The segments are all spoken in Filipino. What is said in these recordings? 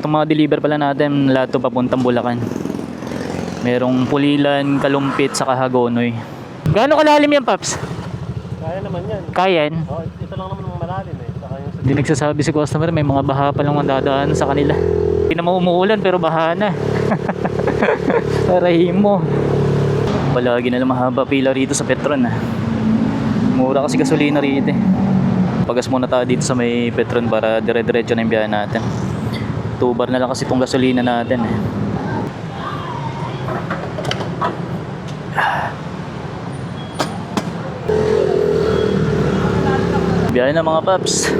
Itong mga deliver pala natin, lahat to papuntang Bulacan. Merong Pulilan, Kalumpit, saka Hagonoy. Gaano kalalim yan, Paps? Kaya naman yan. Kaya yan? Oh, ito lang naman ang malalim eh. Saka yung Hindi nagsasabi si customer, may mga baha pa lang dadaan sa kanila. Hindi naman umuulan pero baha na. Arahin mo. Palagi na lang mahaba pila rito sa Petron ah. Mura kasi gasolina rito eh. Pagas muna tayo dito sa may Petron para dire-diretso na yung biyahe natin. 2 bar na lang kasi itong gasolina natin eh. Biyahe na mga paps.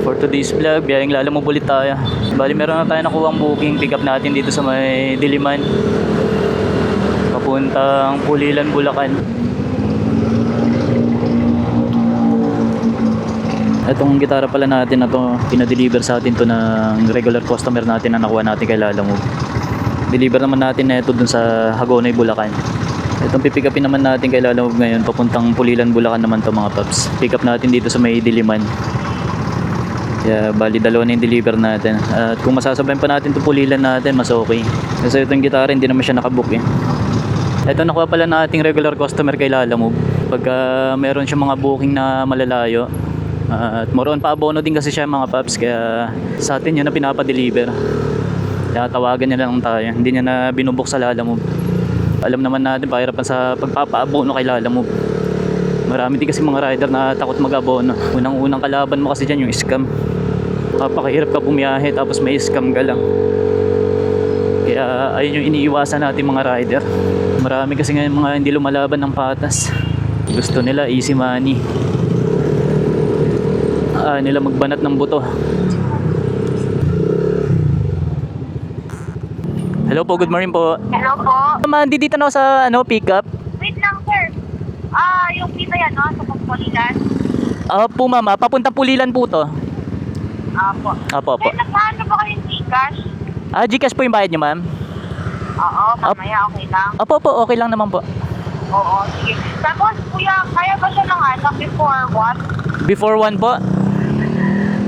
For today's vlog, biyaheng Lalamove ulit tayo. Bali meron na tayo nakuha ang booking. Pick up natin dito sa may Diliman, papuntang Pulilan, Bulacan. Itong gitara pala natin na to, pinadeliver sa atin to ng regular customer natin na nakuha natin kay Lalamove. Deliver naman natin na ito dun sa Hagonoy, Bulacan. Itong pipick upin naman natin kay Lalamove ngayon, papuntang Pulilan, Bulacan naman to mga paps. Pick up natin dito sa may Diliman. Kaya bali dalawa na yung deliver natin. At kung masasabayan pa natin itong Pulilan natin, mas okay. Kasi itong gitara hindi naman siya nakabook eh. Ito nakuha pala nating regular customer kay Lalamove. Pagka meron siya mga booking na malalayo, at more on pa abono din kasi siya mga paps. Kaya sa atin yun na pinapadeliver. Kaya tawagan niya lang tayo. Hindi niya na binubuk sa Lalamove. Alam naman natin pahirapan sa pagpapaabono kay Lalamove. Marami din kasi mga rider na takot mag-abono. Unang-unang kalaban mo kasi dyan yung scam. Kapakahirap ka bumiyahe tapos may scam ka lang. Kaya ayun yung iniiwasan natin mga rider. Marami kasi ngayon mga hindi lumalaban ng patas. Gusto nila easy money. Nila magbanat ng buto. Hello po, good morning po. Hello po. Ma'am, dito na ako sa pick up. Wait lang, sir. Yung pita yan, no? Sa Pagpulilan. Po ma'am, papuntang Pulilan po to. Apo. Apo. Sir, nagpaano ba kayong Gcash? Gcash po yung bayad niyo ma'am? Oo, mamaya okay lang. Opo, okay lang naman po. Oo, sige. Tapos, kuya, kaya ba siya ng before what? Before 1 po?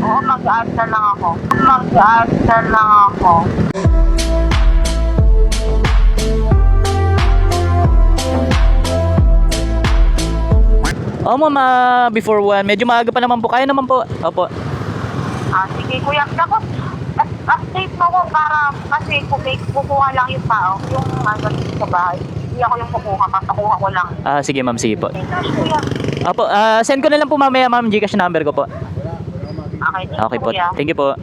Oo, mag-answer lang ako. Mag-answer lang ako. Ma'am, before 1. Medyo maaga pa naman po. Kaya naman po. Opo. Sige, kuya. Tapos, update mo ko para kasi kukuha lang yung tao. Yung sa bahay. Hindi ako yung kukuha. Papakuha ko lang. Sige ma'am, sige po. Gcash, kuya. Opo, send ko na lang po mamaya ma'am, Gcash number ko po. Okay, Okay po. kuya. Thank you po.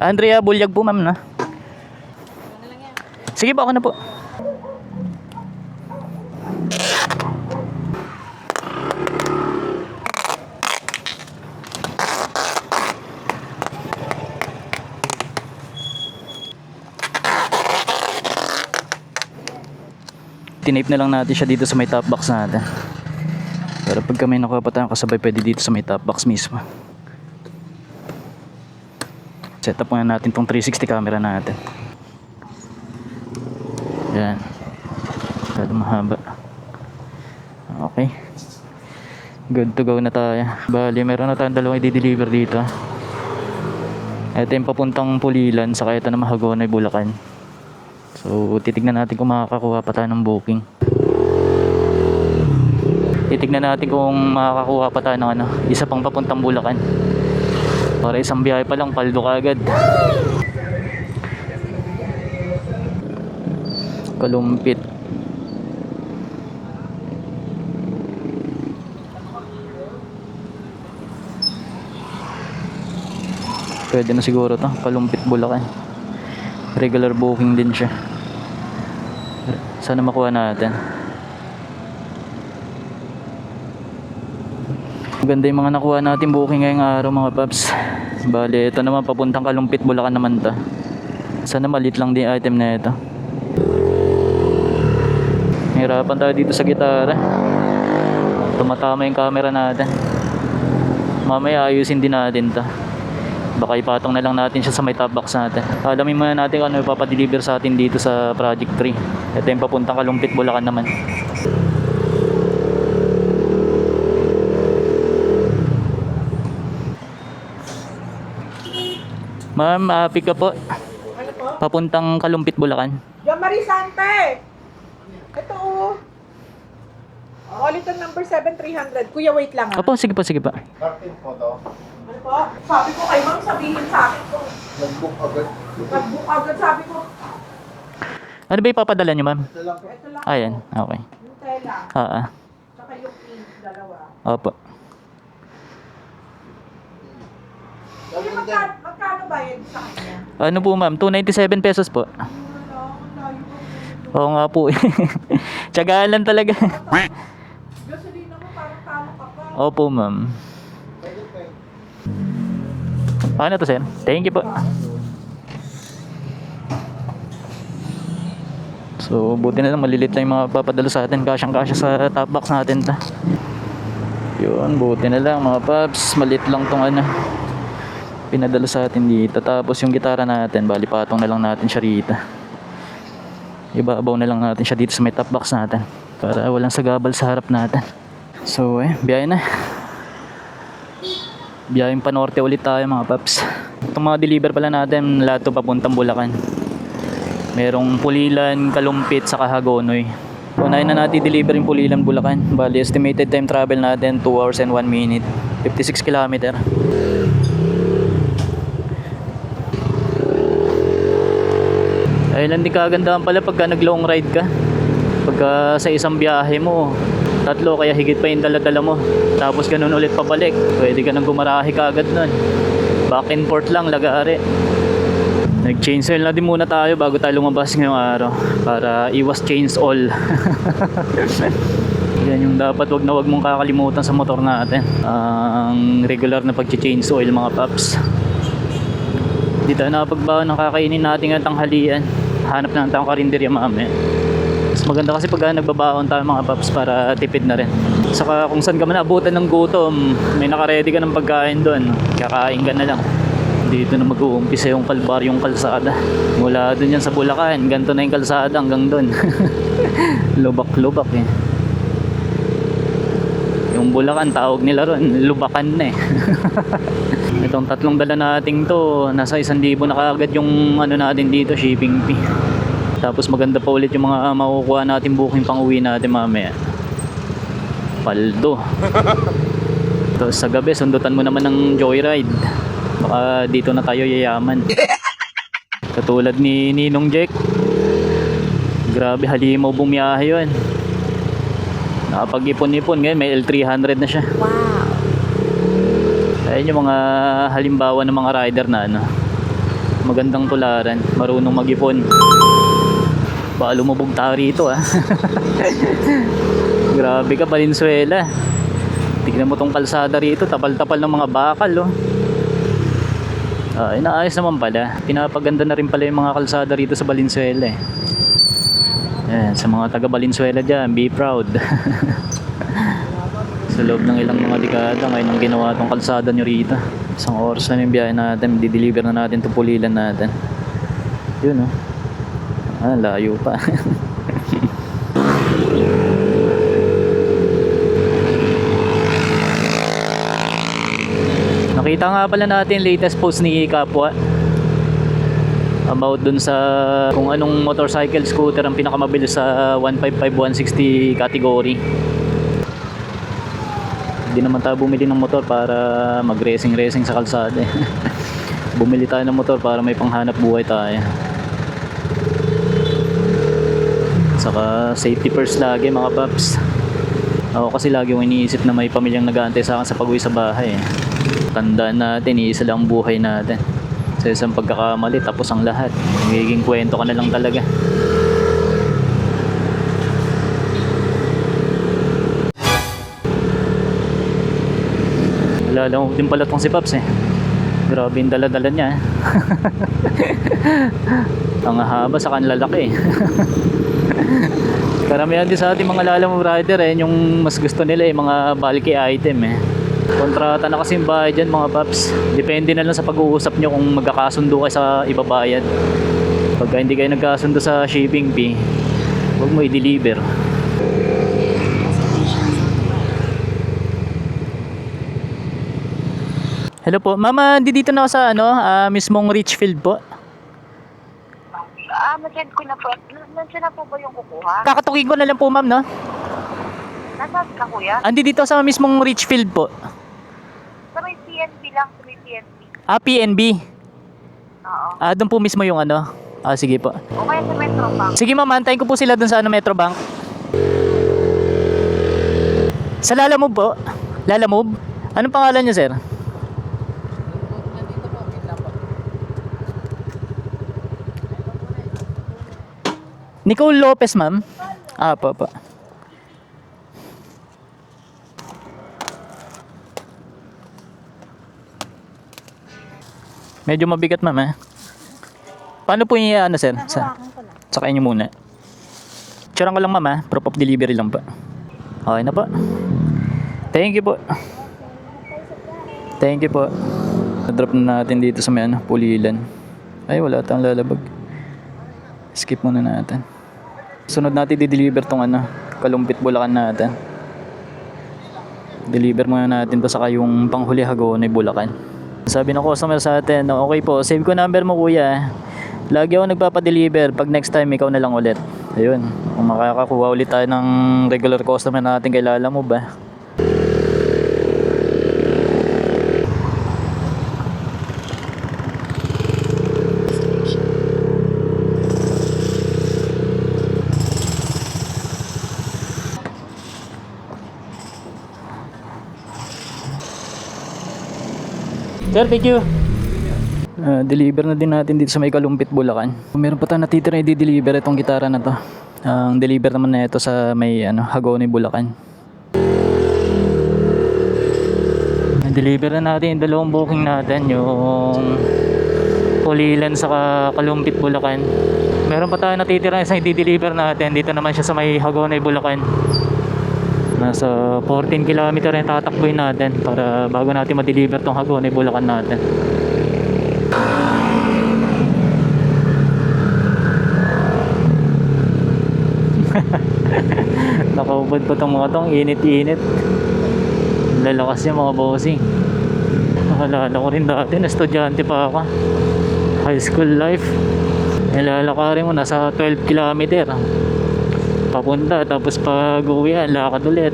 Andrea Bulyag po ma'am na. Sige po, ako na po. Tinape na lang natin siya dito sa may top box natin. Pero pag kami nakuha pa tayong kasabay, pwede dito sa may top box mismo. Set up muna natin tong 360 camera natin. Yan. Masyado mahaba. Okay. Good to go na tayo. Bali, meron na tayong dalawang i-deliver dito. Ito yung papuntang Pulilan, saka ito na Hagonoy, Bulacan. So, titignan natin kung makakakuha pa tayo ng booking. Titignan natin kung makakakuha pa tayo ng isa pang papuntang Bulacan. Para isang biyahe pa lang, paldo ka agad. Kalumpit. Pwede na siguro to, Kalumpit, Bulacan. Regular booking din siya. Sana makuha natin. Maganda yung mga nakuha natin booking ngayong araw mga paps. Bale, ito naman papuntang Kalumpit, Bulacan naman to. Sana malit lang din item na ito. Hirapan tayo dito sa gitara. Tumatama yung camera natin. Mamaya ayusin din natin to. Baka ipatong na lang natin siya sa may top box natin. Alamin muna natin kung ano ipapadeliver sa atin dito sa Project 3. Ito yung papuntang Kalumpit, Bulacan naman. Ma'am, pick up po. Ano po? Papuntang Kalumpit, Bulacan. John Marie Sante! Ito oh. Wallington number 7300. Kuya, wait lang ha. Opo, sige po, sige po. Ano po? Sabi ko kay ma'am, sabihin sa akin ko. Nag-book agad, sabi ko. Ano ba ipapadala niyo, ma'am? Ito lang. Ayan, okay. Yung tela. Tsaka yung ink, dalawa. Opo. Kuya, magkano bayad sa kanya? Ano po, ma'am? 297 pesos po. Wala, ang layo ko. Oo nga po. Tiyagaan lang talaga. Gasolina mo, parang talo ka pa. Opo, ma'am. Paano to, sir? Thank you po. So, buti na lang malilit lang yung mga papadalo sa atin. Kasyang-kasya sa top box natin ta. Yun, buti na lang mga paps. Maliit lang tong ano pinadala sa atin dito. Tapos yung gitara natin, bali patong na lang natin siya rito. Ibabaw na lang natin siya dito sa may top box natin para walang sagabal sa harap natin. So, biyahe na. Biyaheng panorte ulit tayo mga paps. Itong mga deliver pala natin, lahat to papuntang Bulacan. Merong Pulilan, Kalumpit, saka Hagonoy. Unahin na natin deliver yung Pulilan, Bulacan. Bali, estimated time travel natin 2 hours and 1 minute. 56 kilometer. Ay lang din kagandahan pala pagka nag long ride ka. Pagka sa isang biyahe mo, 3 kaya higit pa yung dala-dala mo. Tapos ganun ulit pabalik. Pwede ka nang gumarahe kaagad nun. Back and forth lang, lagaari. Nag-change oil na din muna tayo bago tayo lumabas ngayong araw. Para iwas change all. Yan yung dapat wag na wag mong kakalimutan sa motor natin. Ang regular na pag-change oil mga paps. Di tayo nakapagbaon ng kakainin natin at tanghalian. Hanap na tayong karinderya mamaya. Mas maganda kasi pag nagbabaon tayo mga paps para tipid na rin. Saka kung saan ka man abutan ng gutom, may nakaredy ka ng pagkain doon. Kakain ka na lang. Dito na mag-uumpisa yung kalbaryong kalsada. Mula doon yan sa Bulacan, ganito na yung kalsada hanggang doon. Lubak-lubak eh. Yung Bulacan, tawag nila ron, lubakan na eh. Itong 3 dala nating to, nasa 1,000 na kaagad yung ano natin dito, shipping fee. Tapos maganda pa ulit yung mga makukuha natin booking pang uwi natin mamaya. Paldo. Tapos sa gabi, sundutan mo naman ng joyride. Baka dito na tayo yayaman. Katulad ni Ninong Jack. Grabe, halimaw bumiyahe yun. Nakapag-ipon-ipon ngayon, may L300 na siya. Wow. Ayun yung mga halimbawa ng mga rider na ano, magandang tularan, marunong mag-ipon. Baka lumubog tayo rito Grabe ka, Valenzuela. Tignan mo tong kalsada rito, tapal-tapal ng mga bakal inaayos naman pala. Pinapaganda na rin pala yung mga kalsada rito sa Valenzuela Ayan, sa mga taga Valenzuela dyan, be proud. Sa loob ng ilang mga dekada ngayon ang ginawa tong kalsada nyo rito. Isang oras na yung biyahe natin, di-deliver na natin itong Pulilan natin. Yun layo pa. Nakita nga pala natin latest post ni Kapwa about dun sa kung anong motorcycle scooter ang pinakamabilis sa 155, 160 category. Hindi naman tayo bumili ng motor para mag-racing sa kalsada Bumili tayo ng motor para may panghanap buhay tayo. Saka safety first lagi mga paps. Ako kasi lagi yung iniisip na may pamilyang nag-aantay sa akin sa pag-uwi sa bahay Tandaan natin, iisa lang ang buhay natin. Sa isang pagkakamali, tapos ang lahat. Magiging kwento ka na lang talaga. Alala mo din pala tong si Paps Grabe yung dala-dala niya Ang haba sa kanlalaki Karamihan din sa ating mga lalamove rider yung mas gusto nila mga bulky item Kontrata na kasi yung bahay dyan mga paps. Depende na lang sa pag-uusap nyo kung magkakasundo kayo sa ibabayad. Pagka hindi kayo nagkasundo sa shipping fee, huwag mo i-deliver. Hello po, mama, dito na ako sa mismong Richfield po. Nasend ko na po. Nandiyan na po ba yung kukuha? Kakatukin ko na lang po ma'am, no? Nasaan ka, kuya? Andi dito sa mismong Richfield po. Sa may PNB lang, sa may PNB. PNB. Oo. Doon po mismo yung sige po. O kaya sa Metro Bank. Sige ma'am, antayin ko po sila doon sa Metrobank. Sa Lalamove po. Lalamove? Anong pangalan niyo, sir? Nicole Lopez, ma'am. Po. Medyo mabigat, ma'am, eh. Paano po yung sir? Sakay niyo muna. Tsurang ko lang, ma'am, ha? Proof of delivery lang pa. Okay na po. Thank you po. Thank you po. Na-drop na natin dito sa may Pulilan. Ay, wala tayong lalabag. Skip muna natin. Sunod natin di-deliver tong Kalumpit Bulacan natin. Deliver muna natin to saka yung panghuli Hagonoy Bulacan. Sabi ng customer sa atin, okay po, save ko number mo kuya. Lagi ako nagpapadeliver, pag next time ikaw na lang ulit. Ayun, kung makakakuha ulit tayo ng regular customer natin kay Lalamove ba. Sir, thank you. Deliver na din natin dito sa may Kalumpit, Bulacan. Meron pa tayong natitira na i-deliver itong gitara na to. Ang deliver naman na ito sa may Hagonoy, Bulacan. Deliver na natin yung dalawang booking natin, yung Pulilan sa Kalumpit, Bulacan. Meron pa tayong natitira na isang i-deliver natin. Dito naman siya sa may Hagonoy, Bulacan. Nasa 14 kilometer yung tatakbuhin natin para bago natin ma-deliver tong Hagonoy Bulacan natin. Nakaubad pa tong mga tong init-init. Lalakas yung mga bossing. Nakalala ko rin dati na estudyante pa ako. High school life. Nilalakarin mo nasa 12 kilometer papunta, tapos pag uwi lakad ulit.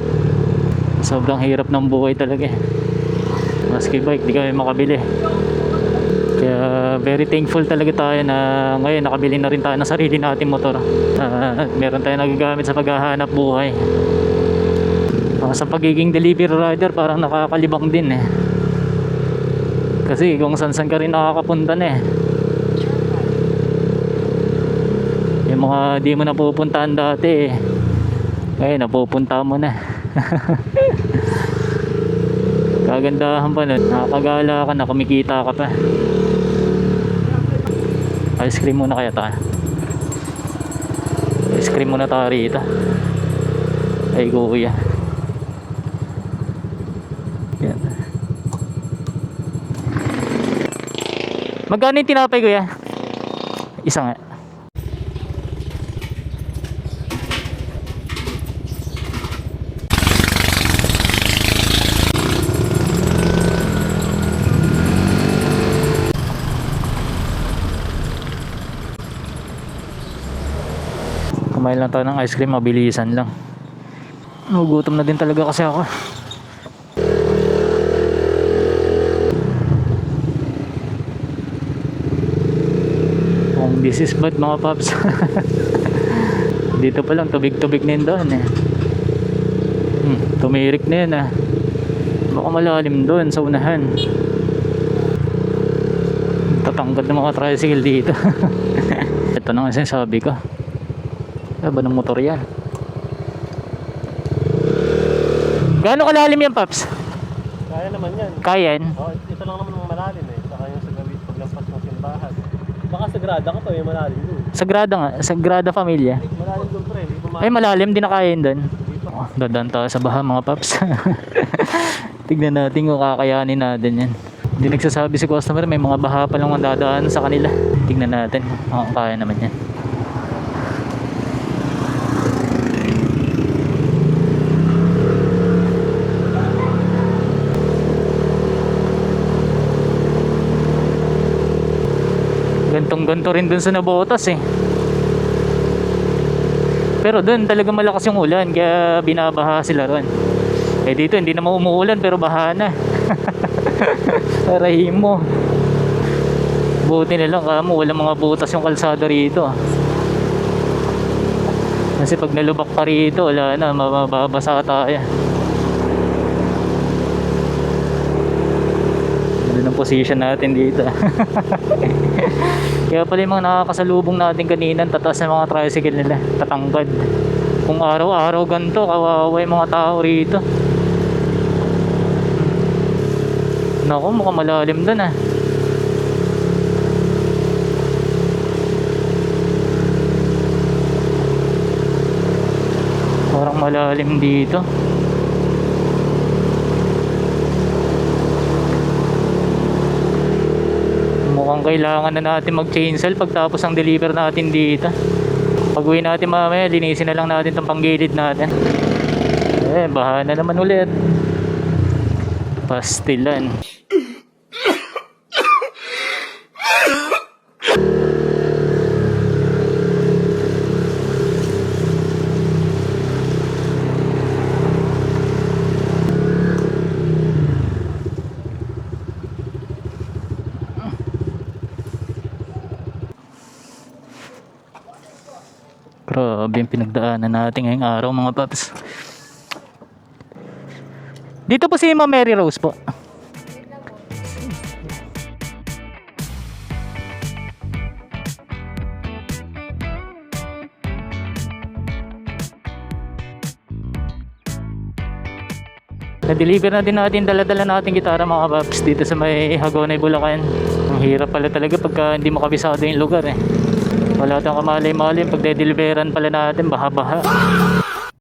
Sobrang hirap ng buhay talaga eh. Maski bike di kami makabili, kaya very thankful talaga tayo na ngayon nakabili na rin tayo ng sarili nating motor. Meron tayong nagagamit sa paghahanap buhay. Sa pagiging delivery rider parang nakakalibang din eh, kasi kung san ka rin nakakapunta na eh. Yung mga di mo napupuntahan dati ngayon napupunta mo na. Kagandahan pa nun, nakakagala ka na, kumikita ka pa. Ice cream muna kaya tayo. Ice cream muna tayo rito. Ay kuya. Yan. Magkano yung tinapay kuya? Isa nga. Kumain lang tayo ng ice cream, mabilisan lang. Gutom na din talaga kasi ako. This is bad mga paps. Dito pa lang tubig-tubig na yun doon eh. Tumirik na yun ah. Baka malalim doon sa unahan. Tatangkad ng mga tricycle dito. Ito na nga sinasabi ko. Ba ng motor yan? Gaano kalalim yan, Paps? Kaya naman yan. Kaya yan? Ito lang naman ang malalim eh. Saka yung sa gawin paglampas ng simbahan. Baka sagrada ka pa yung malalim doon. Sagrada nga, Sagrada Familia. Malalim doon pre. Ay malalim, di na kaya yun doon. Dadaan tayo sa baha mga Paps. Tignan natin kung kakayanin natin yan. Hindi nagsasabi si customer, may mga baha pa lang ang dadaan sa kanila. Tignan natin kung kaya naman yan. Gantong-ganto rin dun sa Nabotas eh. Pero dun talaga malakas yung ulan kaya binabaha sila ron. Eh dito hindi naman umuulan pero baha na. Rahim mo. Buti na lang kamo walang mga butas yung kalsada rito. Kasi pag nalubak pa rito wala na, mababasa tayo. Ano ang position natin dito. Kaya pala yung mga nakakasalubong natin kanina, tataas na mga tricycle nila, tatangkad. Kung araw-araw ganito, kawawa yung mga tao rito. Naku, mukhang malalim dun ah. Parang malalim dito. Mukhang kailangan na natin mag-chainsaw pagtapos ang deliver natin dito. Pag uwi natin mamaya, linisin na lang natin itong panggilid natin. Eh, baha na naman ulit. Pastilan. Grabe yung pinagdaanan natin ngayong araw mga paps. Dito po si Ma'am Mary Rose po. Na-deliver na din natin dala-dala natin gitara mga paps dito sa may Hagonoy, Bulacan. Ang hirap pala talaga pagka hindi mo kabisado yung lugar eh. Wala tayong kamalay-malay pag de-deliveran pala natin baha-baha.